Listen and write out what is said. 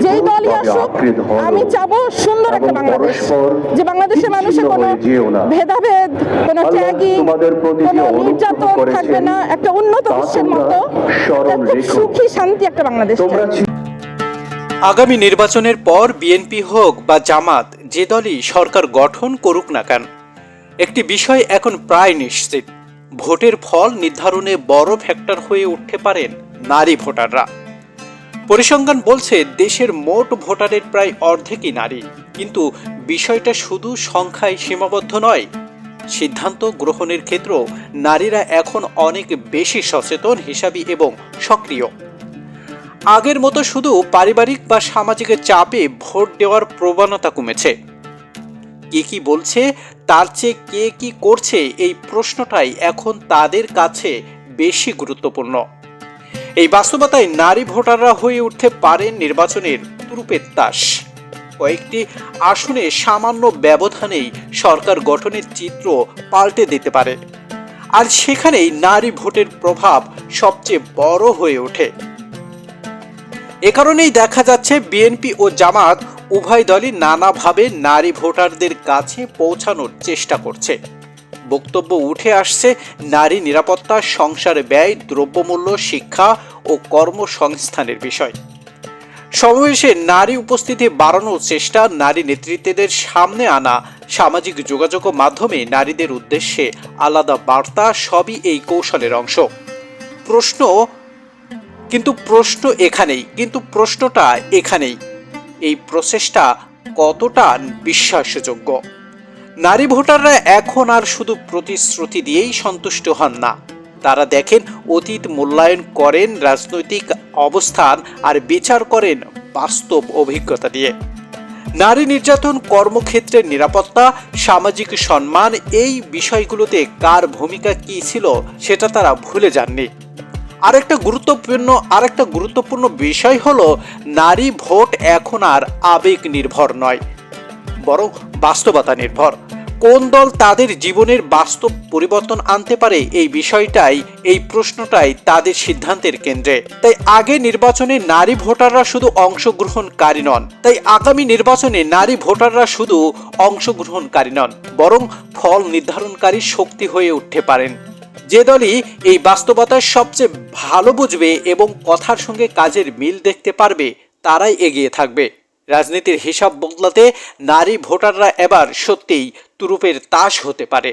যেই দলই আসুক আমি চাবো সুন্দর একটা বাংলাদেশ, যে বাংলাদেশের মানুষের কোনো ভেদাভেদ, কোনো ত্যাগী, কোনো নির্যাতন থাকবে না, একটা উন্নত বিশ্বের মতো খুব সুখী শান্তি একটা বাংলাদেশ চাই। আগামী নির্বাচনের পর বিএনপি হোক বা জামাত, যে দলই সরকার গঠন করুক না কেন, একটি বিষয় এখন প্রায় নিশ্চিত, ভোটের ফল নির্ধারণে বড় ফ্যাক্টর হয়ে উঠতে পারেন নারী ভোটাররা। পরিসংখ্যান বলছে দেশের মোট ভোটারের প্রায় অর্ধেকই নারী, কিন্তু বিষয়টা শুধু সংখ্যায় সীমাবদ্ধ নয়। সিদ্ধান্ত গ্রহণের ক্ষেত্রেও নারীরা এখন অনেক বেশি সচেতন, হিসাবী এবং সক্রিয়। আগের মতো শুধু পারিবারিক বা সামাজিক চাপে ভোট দেওয়ার প্রবণতা কমেছে। কে কি বলছে তার চেয়ে কে কি করছে, এই প্রশ্নটাই এখন তাদের কাছে বেশি গুরুত্বপূর্ণ। এই বাস্তবতায় নারী ভোটাররা হয়ে উঠতে পারেন নির্বাচনের তুরুপের তাস। কয়েকটি আসনে সামান্য ব্যবধানেই সরকার গঠনের চিত্র পাল্টে দিতে পারে, আর সেখানেই নারী ভোটের প্রভাব সবচেয়ে বড় হয়ে ওঠে। এ কারণেই দেখা যাচ্ছে বিএনপি ও জামাত উভয় দলই নানাভাবে নারী ভোটারদের কাছে পৌঁছানোর চেষ্টা করছে। বক্তব্য উঠে আসছে নারী নিরাপত্তা, সংসার ব্যয়, দ্রব্যমূল্য, শিক্ষা ও কর্মসংস্থানের বিষয়। সমাবেশে নারী উপস্থিতি বাড়ানোর চেষ্টা, নারী নেতৃত্বদের সামনে আনা, সামাজিক যোগাযোগ মাধ্যমে নারীদের উদ্দেশ্যে আলাদা বার্তা, সবই এই কৌশলের অংশ। প্রশ্নটা এখানেই, এই প্রচেষ্টা কতটা বিশ্বাসযোগ্য? নারী ভোটাররা এখন আর শুধু প্রতিশ্রুতি দিয়েই সন্তুষ্ট হন না, তারা দেখেন অতীত, মূল্যায়ন করেন রাজনৈতিক অবস্থান, আর বিচার করেন বাস্তব অভিজ্ঞতা দিয়ে। নারী নির্যাতন, কর্মক্ষেত্রের নিরাপত্তা, সামাজিক সম্মান, এই বিষয়গুলোতে কার ভূমিকা কী ছিল সেটা তারা ভুলে যাননি। আরেকটা গুরুত্বপূর্ণ বিষয় হলো, নারী ভোট এখন আর আবেগ নির্ভর নয়, বরং বাস্তবতা নির্ভর। কোন দল তাদের জীবনের বাস্তব পরিবর্তন আনতে পারে, এই প্রশ্নটাই তাদের সিদ্ধান্তের কেন্দ্রে। তাই আগামী নির্বাচনে নারী ভোটাররা শুধু অংশগ্রহণকারী নন, বরং ফল নির্ধারণকারী শক্তি হয়ে উঠতে পারেন। যে দলই এই বাস্তবতার সবচেয়ে ভালো বুঝবে এবং কথার সঙ্গে কাজের মিল দেখতে পারবে, তারাই এগিয়ে থাকবে। রাজনীতির হিসাব বদলাতে নারী ভোটাররা এবার সত্যিই তুরুপের তাস হতে পারে।